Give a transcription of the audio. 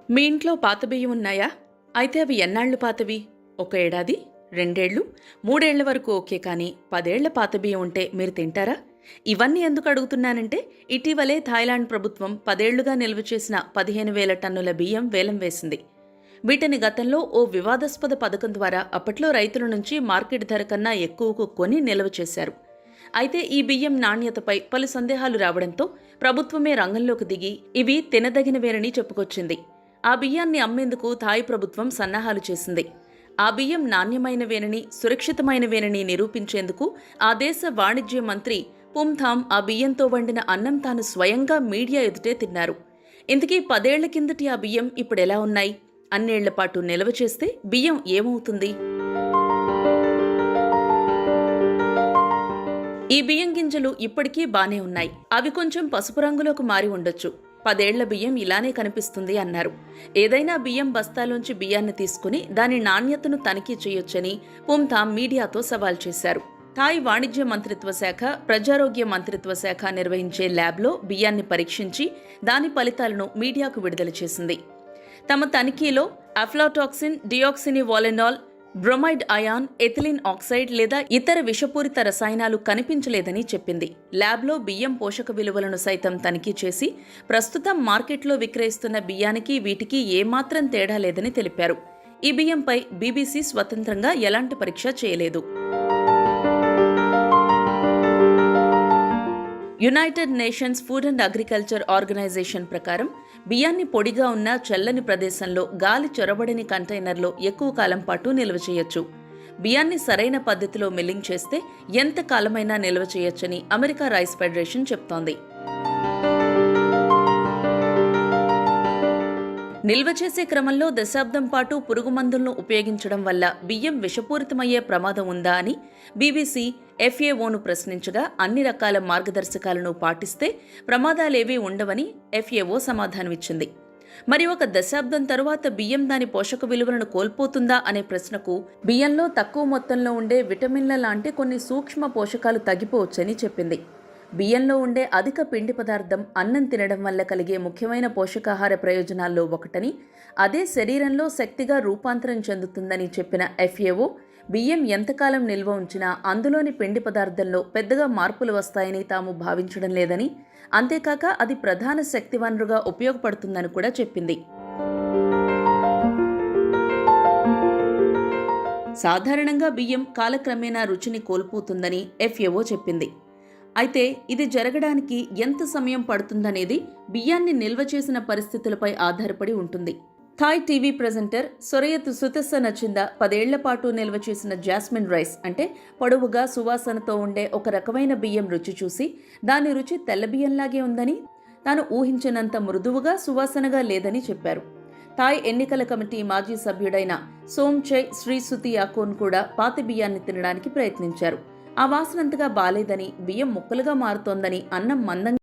మీ ఇంట్లో పాత బియ్యం ఉన్నాయా? అయితే అవి ఎన్నాళ్లు పాతవి? 1 ఏడాది, 2 ఏళ్లు, 3 ఏళ్ల వరకు ఓకే, కానీ 10 ఏళ్ల పాత బియ్యం ఉంటే మీరు తింటారా? ఇవన్నీ ఎందుకు అడుగుతున్నానంటే, ఇటీవలే థాయిలాండ్ ప్రభుత్వం 10 ఏళ్లుగా నిల్వ చేసిన 15,000 టన్నుల బియ్యం వేలం వేసింది. వీటిని గతంలో ఓ వివాదాస్పద పథకం ద్వారా అప్పట్లో రైతుల నుంచి మార్కెట్ ధర కన్నా ఎక్కువకు కొని నిల్వ చేశారు. అయితే ఈ బియ్యం నాణ్యతపై పలు సందేహాలు రావడంతో ప్రభుత్వమే రంగంలోకి దిగి ఇవి తినదగినవేనని చెప్పుకొచ్చింది. ఆ బియ్యాన్ని అమ్మేందుకు థాయ్ ప్రభుత్వం సన్నాహాలు చేసింది. ఆ బియ్యం నాణ్యమైనవేనని, సురక్షితమైనవేనని నిరూపించేందుకు ఆ దేశ వాణిజ్య మంత్రి పుమ్థామ్ ఆ బియ్యంతో వండిన అన్నం తాను స్వయంగా మీడియా ఎదుటే తిన్నారు. ఇంతకీ 10 ఏళ్ల కిందటి ఆ బియ్యం ఇప్పుడెలా ఉన్నాయి? అన్నేళ్ల పాటు నిల్వ చేస్తే బియ్యం ఏమవుతుంది? ఈ బియ్యం గింజలు ఇప్పటికీ బానే ఉన్నాయి. అవి కొంచెం పసుపు రంగులోకి మారి ఉండొచ్చు. 10 ఏళ్ల బియ్యం ఇలానే కనిపిస్తుంది అన్నారు. ఏదైనా బియ్యం బస్తాలోంచి బియ్యాన్ని తీసుకుని దాని నాణ్యతను తనిఖీ చేయొచ్చని పుమ్థామ్ మీడియాతో సవాల్ చేశారు. థాయ్ వాణిజ్య మంత్రిత్వ శాఖ, ప్రజారోగ్య మంత్రిత్వ శాఖ నిర్వహించే ల్యాబ్లో బియ్యాన్ని పరీక్షించి దాని ఫలితాలను మీడియాకు విడుదల చేసింది. తమ తనిఖీలో aflatoxin, deoxynivalenol, bromide ion, ethylene oxide లేదా ఇతర విషపూరిత రసాయనాలు కనిపించలేదని చెప్పింది. ల్యాబ్లో బియ్యం పోషక విలువలను సైతం తనిఖీ చేసి ప్రస్తుతం మార్కెట్లో విక్రయిస్తున్న బియ్యానికి వీటికి ఏమాత్రం తేడా లేదని తెలిపారు. ఈ బియ్యంపై బీబీసీ స్వతంత్రంగా ఎలాంటి పరీక్ష చేయలేదు. United Nations food and agriculture organization ప్రకారం బియ్యాన్ని పొడిగా ఉన్న చల్లని ప్రదేశంలో గాలి చొరబడని కంటైనర్లో ఎక్కువ కాలం పాటు నిల్వ చేయొచ్చు. బియ్యాన్ని సరైన పద్ధతిలో మిల్లింగ్ చేస్తే ఎంత కాలమైనా నిల్వ చేయొచ్చని అమెరికా రైస్ ఫెడరేషన్ చెప్తోంది. నిల్వ చేసే క్రమంలో దశాబ్దం పాటు పురుగుమందులను ఉపయోగించడం వల్ల బియ్యం విషపూరితమయ్యే ప్రమాదం ఉందా అని బీబీసీ ఎఫ్ఏఓను ప్రశ్నించగా, అన్ని రకాల మార్గదర్శకాలను పాటిస్తే ప్రమాదాలేవీ ఉండవని ఎఫ్ఏఓ సమాధానమిచ్చింది. మరి 1 దశాబ్దం తరువాత బియ్యం దాని పోషక విలువలను కోల్పోతుందా అనే ప్రశ్నకు, బియ్యంలో తక్కువ మొత్తంలో ఉండే విటమిన్ల లాంటి కొన్ని సూక్ష్మ పోషకాలు తగ్గిపోవచ్చని చెప్పింది. బియ్యంలో ఉండే అధిక పిండి పదార్థం అన్నం తినడం వల్ల కలిగే ముఖ్యమైన పోషకాహార ప్రయోజనాల్లో ఒకటని, అదే శరీరంలో శక్తిగా రూపాంతరం చెందుతుందని చెప్పిన ఎఫ్ఏఓ, బియ్యం ఎంతకాలం నిల్వ ఉంచినా అందులోని పిండి పదార్థంలో పెద్దగా మార్పులు వస్తాయని తాము భావించడం లేదని, అంతేకాక అది ప్రధాన శక్తి వనరుగా ఉపయోగపడుతుందని కూడా చెప్పింది. సాధారణంగా బియ్యం కాలక్రమేణా రుచిని కోల్పోతుందని ఎఫ్ఏఓ చెప్పింది. అయితే ఇది జరగడానికి ఎంత సమయం పడుతుందనేది బియ్యాన్ని నిల్వ చేసిన పరిస్థితులపై ఆధారపడి ఉంటుంది. థాయ్ టీవీ ప్రెజెంటర్ సొరయత్ సుతెస్స నచింద 10 ఏళ్ల పాటు నిల్వ చేసిన జాస్మిన్ రైస్ అంటే పొడవుగా సువాసనతో ఉండే ఒక రకమైన బియ్యం రుచి చూసి దాని రుచి తెల్ల బియ్యంలాగే ఉందని, తాను ఊహించినంత మృదువుగా సువాసనగా లేదని చెప్పారు. థాయ్ ఎన్నికల కమిటీ మాజీ సభ్యుడైన సోమ్చై శ్రీసుతియాకోన్ కూడా పాత బియ్యాన్ని తినడానికి ప్రయత్నించారు. ఆ వాసనంతగా బాలేదని, బియ్యం ముక్కలుగా మారుతోందని, అన్నం మందంగా